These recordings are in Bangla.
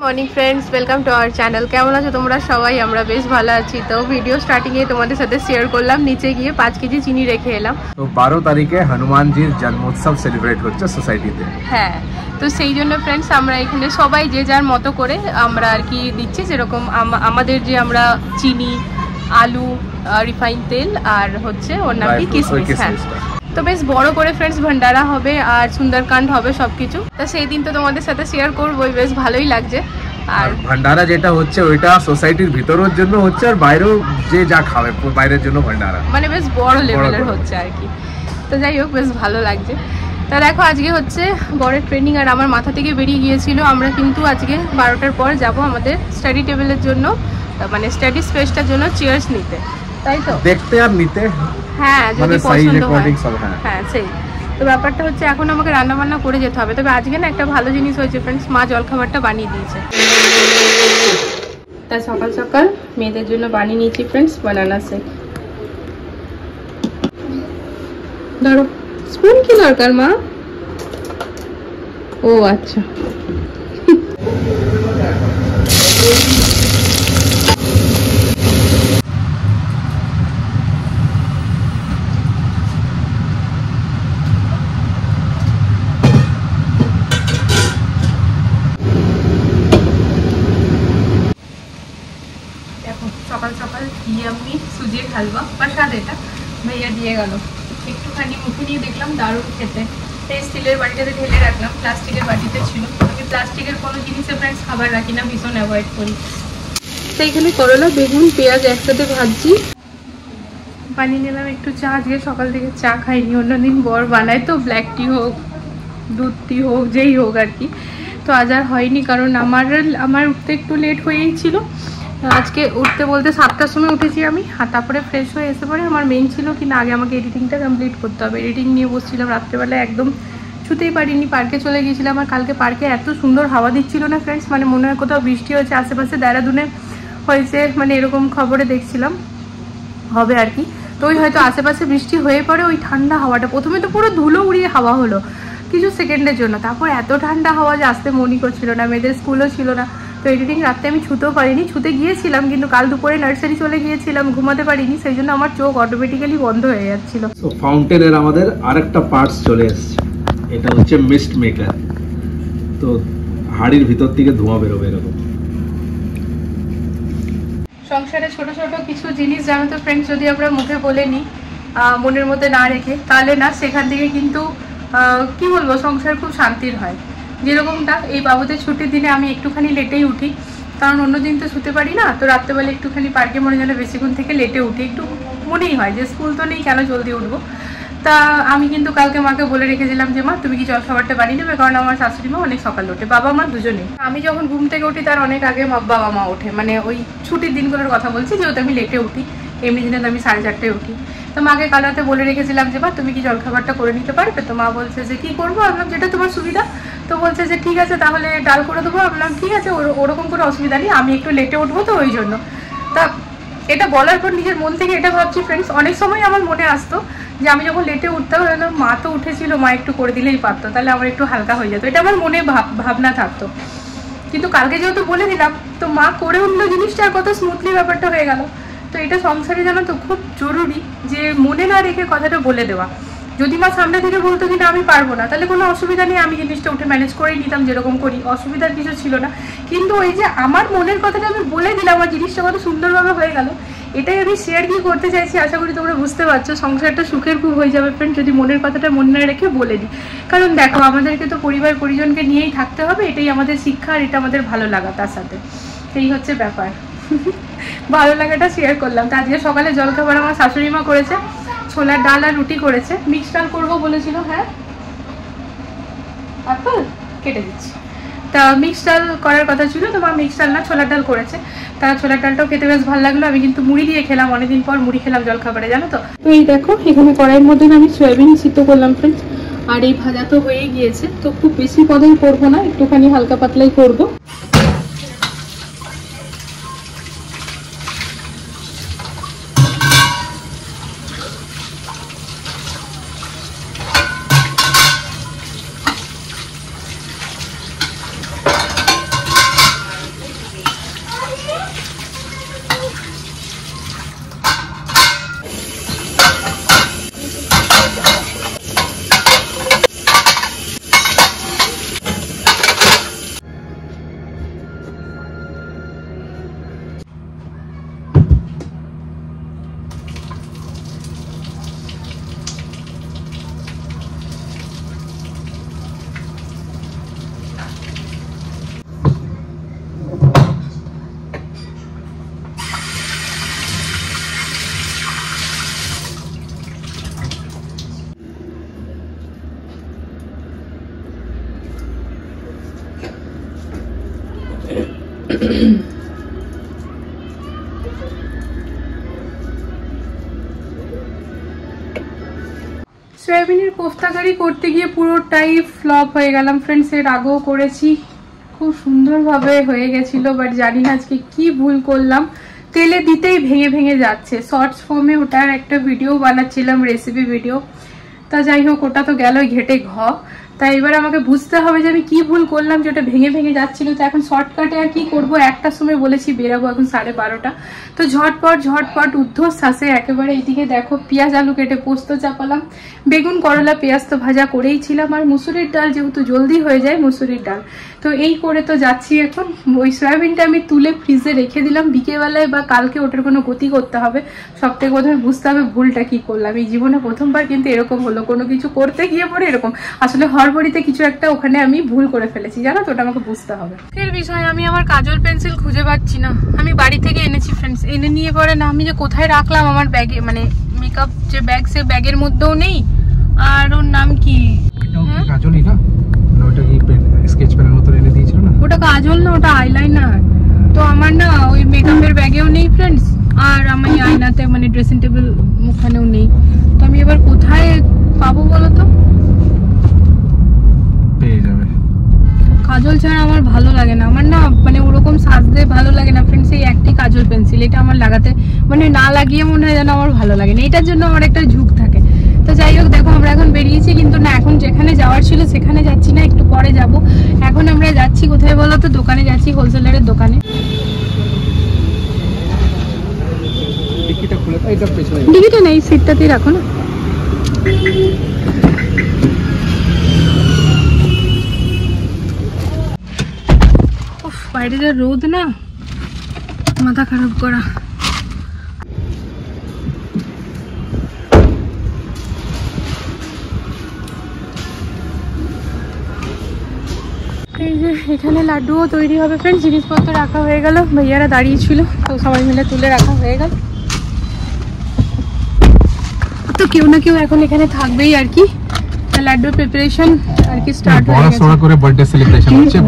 Morning friends, welcome to our channel. কেমন আছো তোমরা সবাই? আমরা বেশ ভালো আছি। তো ভিডিও স্টার্টিংয়ে তোমাদের সাথে শেয়ার করলাম, নিচে গিয়ে 5 কেজি চিনি রেখে এলাম। তো 12 তারিখে হনুমানজির জন্মোৎসব সেলিব্রেট হচ্ছে সোসাইটিতে। হ্যাঁ, তো সেই জন্য ফ্রেন্ডস আমরা এখানে সবাই যে যার মতো করে আমরা আর কি দিচ্ছি, যেরকম আমাদের যে আমরা চিনি, আলু, রিফাইন তেল আর হচ্ছে ওর নাম কি কিশমিশ। হ্যাঁ, তো বেশ বড় করে ফ্রেন্ডস ভান্ডারা হবে আর সুন্দরকাণ্ড হবে সবকিছু। তো সেই দিন তো তোমাদের সাথে শেয়ার করবো, বেশ ভালোই লাগছে। আর ভান্ডারা যেটা হচ্ছে ওইটা সোসাইটির ভিতরের জন্য হচ্ছে, আর বাইরেও যে যা খাবে বাইরের জন্য ভান্ডারা, মানে বেশ বড় লেভেলের হচ্ছে আর কি। তো যাই হোক, বেশ ভালো লাগছে। তা দেখো, আজকে হচ্ছে বড়ের ট্রেনিং আর আমার মাথা থেকে বেরিয়ে গিয়েছিল। আমরা কিন্তু আজকে 12টার পর যাব আমাদের স্টাডি টেবিলের জন্য, মানে স্টাডি স্পেসটার জন্য চেয়ার্স নিতে, তাই তো? দেখতে আর নিতে, হ্যাঁ, যদি পছন্দ হয়। হ্যাঁ সেই তো ব্যাপারটা হচ্ছে, এখন আমাকে রান্না বান্না করে যেতে হবে। তবে আজকে না একটা ভালো জিনিস হয়েছে ফ্রেন্ডস, মা জলখাবারটা বানিয়ে দিয়েছে। তা সকাল সকাল মেয়েদের জন্য বানিয়ে নিয়েছি ফ্রেন্ডস বানানা শেক। ধরো, স্পুন কি দরকার মা? ও আচ্ছা, সকাল সকাল ইয়াম্মি সুজির হালুয়া বা স্বাদ, এটা ভাইয়া দিয়ে গেল। একটুখানি মুখে নিয়ে দেখলাম দারুণ খেতে। এই স্টিলের বাটিটাতে ঢেলে রাখলাম, প্লাস্টিকের বাটিতে ছিল। আমি প্লাস্টিকের কোনো জিনিসে ফ্রেন্ডস খাবার রাখি না, ভীষণ অ্যাভয়েড করি। তো এখানে করলা, বেগুন, পেঁয়াজ একসাথে ভাজছি। বানিয়ে নিলাম একটু চা। আজকে সকাল থেকে চা খাইনি, অন্যদিন বর বানায় তো, ব্ল্যাক টি হোক, দুধ টি হোক, যেই হোক আর কি। তো আজ আর হয়নি, কারণ আমার উঠতে একটু লেট হয়েই ছিল। আজকে উঠতে বলতে 7টার সময় উঠেছি আমি, আর তারপরে ফ্রেশ হয়ে এসে পরে আমার মেইন ছিল কি না, আগে আমাকে এডিটিংটা কমপ্লিট করতে হবে। এডিটিং নিয়ে বসছিলাম রাত্রেবেলায়, একদম ছুতেই পারিনি। পার্কে চলে গিয়েছিলাম, আর কালকে পার্কে এত সুন্দর হাওয়া দিচ্ছিল না ফ্রেন্ডস, মানে মনে হয় কোথাও বৃষ্টি হয়েছে আশেপাশে, দেহরাদুনে হয়েছে, মানে এরকম খবরে দেখছিলাম হবে আর কি। তো ওই হয়তো আশেপাশে বৃষ্টি হয়ে পরে ওই ঠান্ডা হাওয়াটা, প্রথমে তো পুরো ধুলো উড়িয়ে হাওয়া হলো কিছু সেকেন্ডের জন্য, তারপর এত ঠান্ডা হাওয়া যে আসতে মনই করছিল না। মেয়েদের স্কুলও ছিল না, তো এডিটিং রাতে আমি ছুতেও পারিনি। ছুতে গিয়েছিলাম কিন্তু কাল দুপুরে নার্সারি চলে গিয়েছিলাম, ঘুমাতে পারিনি, সেই জন্য আমার চোখ অটোমেটিক্যালি বন্ধ হয়ে যাচ্ছিল। সো ফাউন্টেনের আমাদের আরেকটা পার্টস চলে এসেছে, এটা হচ্ছে মিস্ট মেকার। তো হাড়ির ভিতর থেকে ধোঁয়া বেরোবে এরকম। সংসারে ছোট ছোট কিছু জিনিস জানো তো ফ্রেন্ডস, যদি আমরা মুখে বলে নিই, মনের মধ্যে না রেখে, তাহলে না সেখান থেকে কিন্তু কি বলবো, সংসার খুব শান্তির হয়। যেরকমটা এই বাবুদের ছুটির দিনে আমি একটুখানি লেটেই উঠি, কারণ অন্য দিন তো শুতে পারি না। তো রাত্রেবেলা একটুখানি পার্কে মনে গেলে বেশিক্ষণ থেকে লেটে উঠি, একটু মনেই হয় যে স্কুল তো নেই, কেন জলদি উঠবো। তা আমি কিন্তু কালকে মাকে বলে রেখেছিলাম যে মা তুমি কি জলখাবারটা বানিয়ে নেবে, কারণ আমার শাশুড়ি মা অনেক সকাল ওঠে, বাবা মা দুজনেই। আমি যখন ঘুম থেকে উঠি তার অনেক আগে বাবা মা ওঠে, মানে ওই ছুটির দিনগুলোর কথা বলছি, যেহেতু আমি লেটে উঠি। এমনি দিনে তো আমি 4:30টায় উঠি। তো মাকে কাল রাতে বলে রেখেছিলাম যে মা তুমি কি জলখাবারটা করে নিতে পারবে? তো মা বলছে যে কি করবো? আমি যেটা তোমার সুবিধা। তো বলছে যে ঠিক আছে তাহলে ডাল করে দেবো। আমি বললাম ঠিক আছে, ওরকম কোনো অসুবিধা নেই, আমি একটু লেটে উঠবো তো ওই জন্য। তা এটা বলার পর নিজের মন থেকে এটা ভাবছি ফ্রেন্ডস, অনেক সময় আমার মনে আসতো যে আমি যখন লেটে উঠতাম, মা তো উঠেছিল, মা একটু করে দিলেই পারতো, তাহলে আমার একটু হালকা হয়ে যেত। এটা আমার মনে ভাবনা থাকতো। কিন্তু কালকে যেহেতু বলে দিলাম, তো মা করে উঠলো জিনিসটা, আর কত স্মুথলি ব্যাপারটা হয়ে গেল। তো এটা সংসারে জানো তো খুব জরুরি, যে মনে না রেখে কথাটা বলে দেওয়া। যদি মা সামনে থেকে বলতো কি না আমি পারবো না, তাহলে কোনো অসুবিধা নেই, আমি জিনিসটা উঠে ম্যানেজ করেই নিতাম, যেরকম করি, অসুবিধার কিছু ছিল না। কিন্তু ওই যে আমার মনের কথাটা আমি বলে দিলাম, আমার জিনিসটা কত সুন্দরভাবে হয়ে গেল, এটাই আমি শেয়ার কি করতে চাইছি। আশা করি তোমরা বুঝতে পারছো, সংসারটা সুখের খুব হয়ে যাবে ফ্রেন্ড, যদি মনের কথাটা মনে না রেখে বলে দিই। কারণ দেখো, আমাদেরকে তো পরিবার পরিজনকে নিয়েই থাকতে হবে, এটাই আমাদের শিক্ষা, আর এটা আমাদের ভালো লাগা তার সাথে, এই হচ্ছে ব্যাপার। ভালো লাগাটা শেয়ার করলাম। তা আজকে সকালে জলখাবার আমার শাশুড়ি মা করেছে, ছোলার ডাল আর রুটি করেছে। মিক্স ডাল করবো বলেছিল। হ্যাঁ, আপেল কেটে দিচ্ছি। তা মিক্স ডাল করার কথা ছিল, তো মা মিক্স ডাল না ছোলার ডাল করেছে। তারা ছোলার ডালটাও খেতে বেশ ভালো লাগলো। আমি কিন্তু মুড়ি দিয়ে খেলাম, অনেকদিন পর মুড়ি খেলাম জলখাবারে, জানো তো। তো এই দেখো, এখানে কড়াইয়ের মধ্যে আমি সয়াবিন সিদ্ধ করলাম ফ্রেন্ডস, আর এই ভাজা তো হয়ে গিয়েছে। তো খুব বেশি পদেই করবো না, একটুখানি হালকা পাতলাই করবো। সয়াবিনের কোফতা কারি করতে গিয়ে পুরোটাই ফ্লপ হয়ে গেলাম ফ্রেন্ডস। এর আগেও করেছি, খুব সুন্দরভাবে হয়ে গেছিল, বাট জানি না আজকে কি ভুল করলাম। তেলে দিতেই ভেঙে ভেঙে যাচ্ছে। শর্টস ফর্মে ওটার একটা ভিডিও বানাচ্ছিলাম, রেসিপি ভিডিও। তা যাই হোক, ওটা তো গেল ঘেটে ঘ। তাই এবার আমাকে বুঝতে হবে যে আমি কি ভুল করলাম, যেটা ভেঙে ভেঙে যাচ্ছিল। তো এখন শর্টকাটে আর কি করবো, একটার সময় বলেছি বেরাবো, এখন 12:30। তো ঝটপট ঊর্ধ্বশ্বাসে একেবারে এইদিকে দেখো পেঁয়াজ আলু কেটে পোস্ত চাপালাম, বেগুন করলা পেঁয়াজ তো ভাজা করেই ছিলাম, আর মুসুরির ডাল যেহেতু জলদি হয়ে যায় মুসুরির ডাল। তো এই করে তো যাচ্ছি এখন। ওই সয়াবিনটা আমি তুলে ফ্রিজে রেখে দিলাম, বিকেলবেলায় বা কালকে ওটার কোনো গতি করতে হবে। সব থেকে প্রথমে বুঝতে হবে ভুলটা কি করলাম। এই জীবনে প্রথমবার কিন্তু এরকম হলো, কোনো কিছু করতে গিয়ে পরে এরকম আসলে হড়বড়িতে কিছু একটা ওখানে আমি ভুল করে ফেলেছি, জানো তো, ওটা আমাকে বুঝতে হবে। এর বিষয় আমি আমার কাজল পেন্সিল খুঁজে পাচ্ছি না। আমি বাড়ি থেকে এনেছি ফ্রেন্ডস, এনে নিয়ে পরে না আমি যে কোথায় রাখলাম আমার ব্যাগে, মানে মেকআপ যে ব্যাগ, সে ব্যাগের মধ্যেও নেই। আর ওর নাম কি, কাজলই না, ওটা কি স্কেচ পেনের মতো এনে দিয়েছিল না? ওটা কাজল না, ওটা আইলাইনার। তো আমার না ওই মেকআপের ব্যাগেও নেই ফ্রেন্ডস, আর আমি আয়নাতে মানে ড্রেসিং টেবিল ওখানেও নেই। তো আমি এবার কোথায় পাবো বলো তো? পেয়ে যাবে। কাজল ছাড়া আমার ভালো লাগে না, আমার না মানে ওরকম সাজতে ভালো লাগে না ফ্রেন্ডস। এই একটি কাজল পেন্সিল, এটা আমার লাগাতে মানে না লাগিয়ে মনে হয় যেন আমার ভালো লাগে না, এটার জন্য আমার একটা ঝুঁক থাকে। তো যাই হোক, দেখো আমরা এখন বেরিয়েছি, কিন্তু না এখন যেখানে যাওয়ার ছিল সেখানে যাচ্ছি না, একটু পরে যাব। এখন আমরা যাচ্ছি কোথায় বলো তো? দোকানে যাচ্ছি, হোলসেলারের দোকানে। ডিকিটা নেই, সিটটাতেই রাখো না। বাইরে যে রোদ না, মাথা খারাপ করা। এই যে এখানে লাড্ডুও তৈরি হবে ফ্রেন্ড, জিনিসপত্র রাখা হয়ে গেল, ভাইয়ারা দাঁড়িয়ে ছিল, তো সবাই মিলে তুলে রাখা হয়ে গেল। তো কেউ না কেউ এখন এখানে থাকবেই আর কি। লাড্ডুর প্রিপারেশন আর কি স্টার্ট হয়ে গেছে। বড় করে বার্থডে সেলিব্রেশন হচ্ছে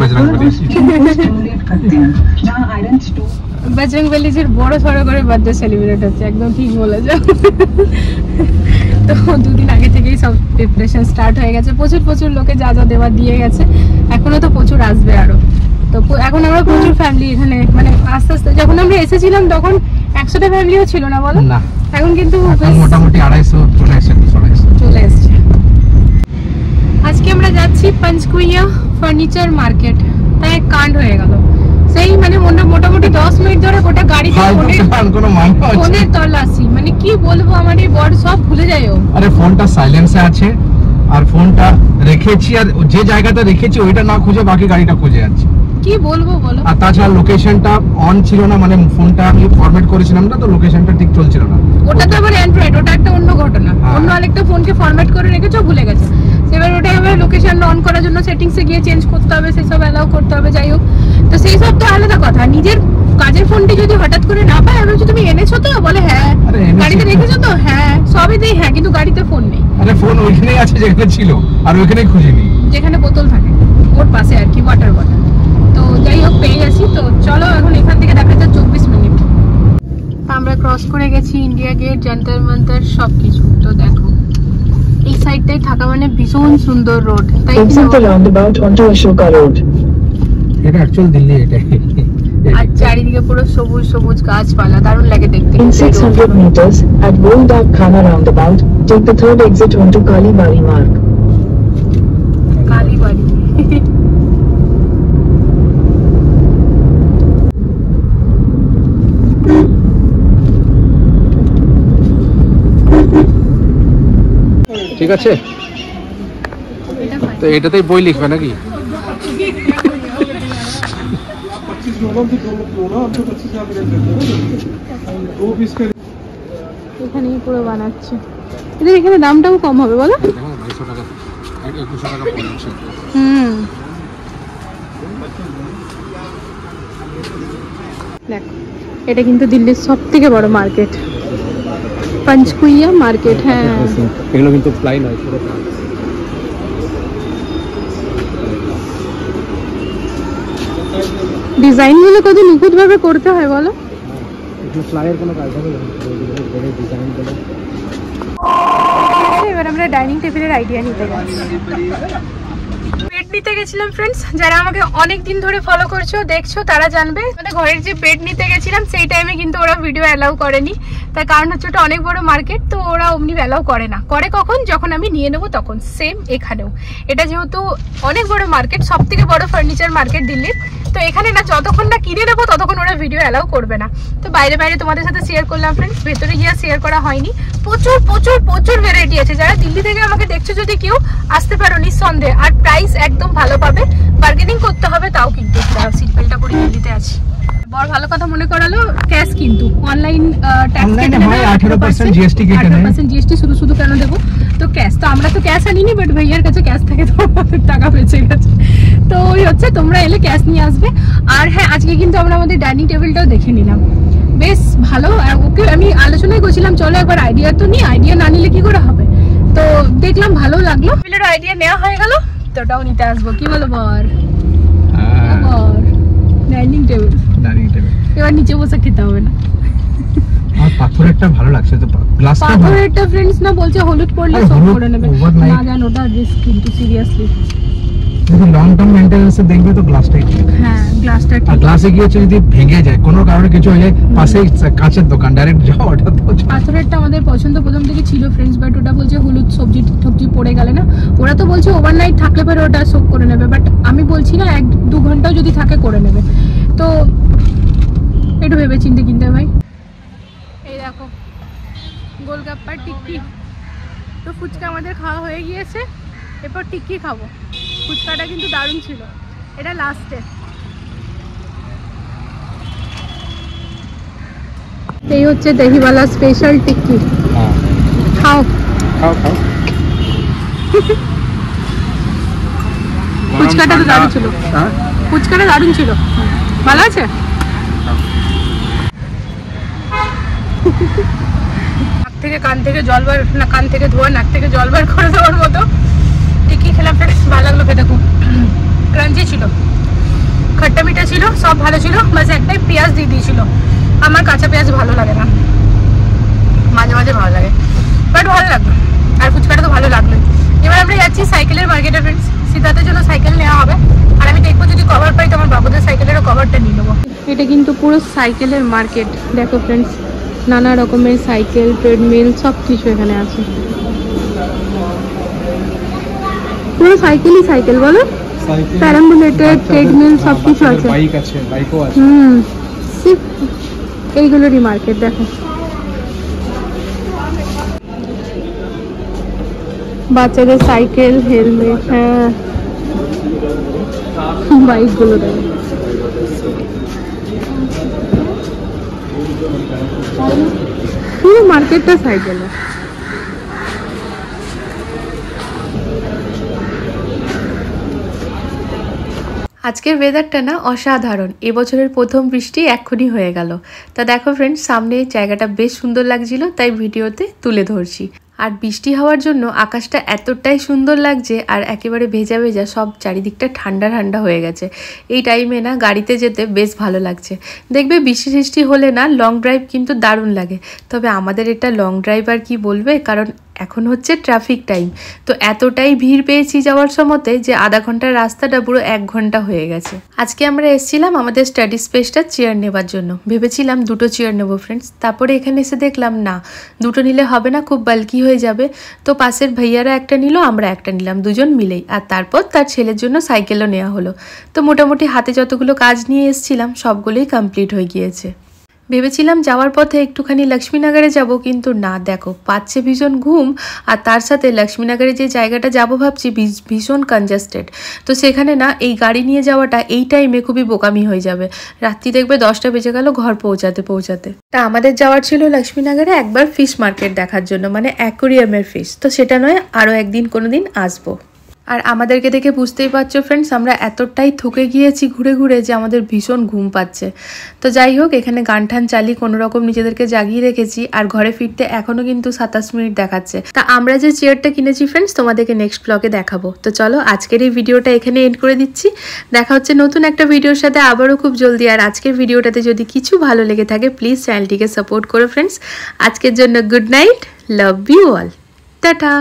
বজরংবলীজির বড় সড়ো করে বার্থডে সেলিব্রেট হচ্ছে, একদম ঠিক বলেছো। তো দুদিন আগে থেকেই সব প্রিপারেশন স্টার্ট হয়ে গেছে। প্রচুর লোকে যা যা দেওয়া দিয়ে গেছে, এখনো তো প্রচুর আসবে আরো। তো এখন আমরা প্রচুর ফ্যামিলি এখানে, মানে আস্তে আস্তে, যখন আমরা এসেছিলাম তখন 100টা ফ্যামিলিও ছিল না বলো না, এখন কিন্তু মোটামুটি 250 চলে এসছে। আজকে আমরা যাচ্ছি পঞ্চকুইয়া ফার্নিচার মার্কেট। তাই এক কাণ্ড হয়ে গেল, সেই মানে মোটামুটি 10 মিনিট ধরে গোটা গাড়িতে ফোনের তল্লাশি, মানে কি বলবো, আমার এই বড় সব ভুলে যায়। ও আরে ফোনটা সাইলেন্সে আছে, আর ফোনটা রেখেছি, আর যে জায়গাটা রেখেছি ওইটা না খুঁজে বাকি গাড়িটা খুঁজে যাচ্ছে। কি বলবো বলো। আর তাছাড়া লোকেশনটা অন ছিল না, মানে ফোনটা আমি ফরম্যাট করেছিলাম না, তো লোকেশনটা ঠিক চলছিল না। ওটা তো আবার অ্যান্ড্রয়েড, ওটা একটা অন্য ঘটনা। অন্য আরেকটা ফোনকে ফরম্যাট করে রেখেছো, ভুলে গেছে। এবার ওটা এবার লোকেশন অন করার জন্য সেটিংসে গিয়ে চেঞ্জ করতে হবে, সেসব অ্যালাউ করতে হবে। যাই হোক, তো সেই সব তো আলাদা কথা। নিজের কাজের ফোনটি যদি হঠাৎ করে না পায়, আমি বলছি তুমি এনেছো তো, বলে হ্যাঁ। গাড়িতে রেখেছো তো, হ্যাঁ। সবই দেই হ্যাঁ, কিন্তু গাড়িতে ফোন নেই। আরে ফোন ওইখানেই আছে যেখানে ছিল, আর ওইখানেই খুঁজিনি, যেখানে বোতল থাকে ওর পাশে আর কি, ওয়াটার বটল। তো যাই হোক, পেয়ে গেছি। তো চলো এখন এখান থেকে দেখা যায় 24 মিনিট। আমরা ক্রস করে গেছি ইন্ডিয়া গেট, জান্তার মান্তার সবকিছু। তো দেখো এই সাইডটাই থাকা মানে ভীষণ সুন্দর রোড, তাই এটা অ্যাকচুয়াল দিল্লি, এটাই। আর চারিদিকে পুরো সবুজ সবুজ গাছপালা, দারুণ লাগে দেখতে। In 600 meters at Boldak Khana roundabout, take the third exit onto Kalibari Marg. কালীবাড়ি। ঠিক আছে, তো এটাতেই বই লিখবে নাকি? এখানেই পুরো বানাচ্ছে। এদের এখানে দামটাও কম হবে বলো? 250 টাকা, 2100 টাকা পড়ছে। দেখো এটা কিন্তু দিল্লির সবথেকে বড় মার্কেট, পঞ্চকুইয়া মার্কেট। হ্যাঁ, এগুলো কিন্তু ফ্লাই নয়, পুরো ডিজাইনগুলো কত নিখুঁতভাবে করতে হয় বলো। এবার আমরা ডাইনিং টেবিলের আইডিয়া নিতে যাচ্ছি। বেড নিতে গেছিলাম ফ্রেন্ডস, যারা আমাকে অনেক দিন ধরে ফলো করছো দেখছো তারা জানবে। আমাদের ঘরের যে বেড নিতে গেছিলাম সেই টাইমে কিন্তু ওরা ভিডিও অ্যালাউ করেনি, তার কারণ হচ্ছে ওটা অনেক বড় মার্কেট, তো ওরা অমনি অ্যালাউ করে না। করে কখন? যখন আমি নিয়ে নেবো তখন। সেম এখানেও, এটা যেহেতু অনেক বড় মার্কেট, সব থেকে বড় ফার্নিচার মার্কেট দিল্লির, তো এখানে না যতক্ষণ না কিনে নেবো ততক্ষণ ওরা ভিডিও অ্যালাউ করবে না। তো বাইরে বাইরে তোমাদের সাথে শেয়ার করলাম ফ্রেন্ডস, ভেতরে গিয়ে শেয়ার করা হয়নি। প্রচুর প্রচুর প্রচুর ভ্যারাইটি আছে। যারা দিল্লি থেকে আমাকে দেখছো, যদি কেউ আসতে পারো নিঃসন্দেহে, আর প্রাইস একদম ভালো পাবে। বার্গেনিং করতে হবে তাও, কিন্তু সিট বেল্টটা পরে দিল্লিতে আছি। বড় ভালো কথা মনে করালো, ক্যাশ কিন্তু অনলাইন ট্যাক্স কেটে নেবে 18% জিএসটি কেটে নেবে। 18% জিএসটি শুধু শুধু কেন দেবো? তো ক্যাশ তো আমরা তো ক্যাশ আনিনি, বাট ভাইয়ার কাছে ক্যাশ থাকে তো আমাদের টাকা বেঁচে গেছে। তো ওই হচ্ছে, তোমরা এলে ক্যাশ নিয়ে আসবে। আর হ্যাঁ, আজকে কিন্তু আমরা আমাদের ডাইনিং টেবিলটাও দেখে নিলাম, বেশ ভালো। আর ওকে আমি আলোচনায় করছিলাম চলো একবার আইডিয়া তো নিই, আইডিয়া না নিলে কি করে হবে। তো দেখলাম ভালো লাগলো, টেবিলের আইডিয়া নেওয়া হয়ে গেল, তো ওটাও নিতে আসবো। কি বলো বর? ডাইনিং টেবিল এবার নিচে বসে খেতে হবে না। আর পাথরেরটা ভালো লাগছে তো, গ্লাসটা পাথরেরটা ফ্রেন্ডস না বলছে হলুদ পড়লে সব করে নেবে না, জানো ওটা রিস্ক কিন্তু সিরিয়াসলি। যদি লং টার্ম মেইনটেনেন্সে দেখবে তো গ্লাসটাই ঠিক। হ্যাঁ গ্লাসটা ঠিক। আর গ্লাসে কি হচ্ছে, যদি ভেঙে যায় কোনো কারণে কিছু হয়ে যায়, পাশেই কাঁচের দোকান, ডাইরেক্ট যাও ওটা তো। পাথরেরটা আমাদের পছন্দ প্রথম থেকে ছিল ফ্রেন্ডস, বাট ওটা বলছে হলুদ সবজি টবজি পড়ে গেলে না, ওরা তো বলছে ওভারনাইট থাকলে পরে ওটা সোক করে নেবে, বাট আমি বলছি না 1-2 ঘন্টাও যদি থাকে করে নেবে। তো একটু ভেবে চিন্তে কিনতে ভাই। এই দেখো গোলগাপ্পার টিক্কি, তো ফুচকা আমাদের খাওয়া হয়ে গিয়েছে, এরপর টিক্কি খাবো। ফুচকাটা কিন্তু দারুণ ছিল, এটা লাস্টে। এই হচ্ছে দহিওয়ালা স্পেশাল টিক্কি, খাও খাও খাও। ফুচকাটা তো দারুণ ছিল, ফুচকাটা দারুণ ছিল, ভালো আছে। নাক থেকে কান থেকে জল বার, না কান থেকে ধোয়া নাক থেকে জল বার করে দেওয়ার মতো টিক্কি খেলাম। ভালো লাগলো খেতে, খুব ক্রাঞ্চি ছিল, খট্টা মিঠা ছিল, সব ভালো ছিল। বাস একটাই পেঁয়াজ দিয়ে দিয়েছিল, আমার কাঁচা পেঁয়াজ ভালো লাগে না, মাঝে মাঝে ভালো লাগে, বাট ভালো লাগলো। আর ফুচকাটা তো ভালো লাগলো। এবার আমরা যাচ্ছি সাইকেলের মার্কেটে ফ্রেন্ডস, সিদ্ধার্থের জন্য সাইকেল নেওয়া হবে। আর আমি দেখবো যদি কভার পাই তো আমার বাবুদের সাইকেলেরও কভারটা নিয়ে নেবো। এটা কিন্তু পুরো সাইকেলের মার্কেট, দেখো ফ্রেন্ডস, নানা রকমের সাইকেল, ট্রেডমিল সব কিছু এখানে আছে। পুরো সাইকেলই সাইকেল বলো, প্যারাম্বুলেটেড ট্রেডমিল সব কিছু আছে, বাইক আছে, বাইকও আছে। এইগুলোরই মার্কেট দেখো। বাচ্চাদের সাইকেল, হেলমেট, হ্যাঁ বাইকগুলো দেখো। পুরো মার্কেটটা সাইকেলে। আজকের ওয়েদারটা না অসাধারণ, এবছরের প্রথম বৃষ্টি এক্ষুনি হয়ে গেল। তা দেখো ফ্রেন্ডস, সামনে জায়গাটা বেশ সুন্দর লাগছিল, তাই ভিডিওতে তুলে ধরছি। আর বৃষ্টি হওয়ার জন্য আকাশটা এতটাই সুন্দর লাগছে, আর একেবারে ভেজা ভেজা, সব চারিদিকটা ঠান্ডা ঠান্ডা হয়ে গেছে। এই টাইমে না গাড়িতে যেতে বেশ ভালো লাগছে। দেখবে বৃষ্টি সৃষ্টি হলে না লং ড্রাইভ কিন্তু দারুণ লাগে। তবে আমাদের এটা লং ড্রাইভ আর কি বলবে, কারণ এখন হচ্ছে ট্রাফিক টাইম, তো এতটাই ভিড় পেয়েছি যাওয়ার সময়তে যে আধা ঘন্টার রাস্তাটা পুরো 1 ঘন্টা হয়ে গেছে। আজকে আমরা এসেছিলাম আমাদের স্টাডি স্পেসটা চেয়ার নেবার জন্য, ভেবেছিলাম 2টো চেয়ার নেবো ফ্রেন্ডস। তারপরে এখানে এসে দেখলাম না, 2টো নিলে হবে না, খুব বাল্কি হয়ে যাবে। তো পাশের ভাইয়ারা একটা নিল, আমরা একটা নিলাম, দুজন মিলেই। আর তারপর তার ছেলের জন্য সাইকেলও নেওয়া হলো। তো মোটামুটি হাতে যতগুলো কাজ নিয়ে এসেছিলাম সবগুলোই কমপ্লিট হয়ে গিয়েছে। ভেবেছিলাম যাওয়ার পথে একটুখানি লক্ষ্মীনগরে যাব, কিন্তু না, দেখো পাচ্ছে ভীষণ ঘুম। আর তার সাথে লক্ষ্মীনগরে যে জায়গাটা যাব ভাবছি ভীষণ কনজাস্টেড, তো সেখানে না এই গাড়ি নিয়ে যাওয়াটা এই টাইমে খুবই বোকামি হয়ে যাবে। রাত্রি দেখবে 10টা বেজে গেল ঘর পৌঁছাতে। তা আমাদের যাওয়ার ছিল লক্ষ্মীনগরে একবার ফিশ মার্কেট দেখার জন্য, মানে অ্যাকোরিয়ামের ফিশ। তো সেটা নয়, আরও একদিন কোনোদিন আসবো। আর আমাদেরকে দেখে বুঝতেই পারছো ফ্রেন্ডস, আমরা এতটাই থকে গিয়েছি ঘুরে ঘুরে যে আমাদের ভীষণ ঘুম পাচ্ছে। তো যাই হোক, এখানে গান টান চালিয়ে কোনো রকম নিজেদেরকে জাগিয়ে রেখেছি। আর ঘরে ফিরতে এখনও কিন্তু 27 মিনিট দেখাচ্ছে। তা আমরা যে চেয়ারটা কিনেছি ফ্রেন্ডস, তোমাদেরকে নেক্সট ব্লগে দেখাবো। তো চলো আজকের এই ভিডিওটা এখানে এন্ড করে দিচ্ছি। দেখা হচ্ছে নতুন একটা ভিডিওর সাথে আবারও খুব জলদি। আর আজকের ভিডিওটাতে যদি কিছু ভালো লেগে থাকে প্লিজ চ্যানেলটিকে সাপোর্ট করো ফ্রেন্ডস। আজকের জন্য good night, love you all, tata.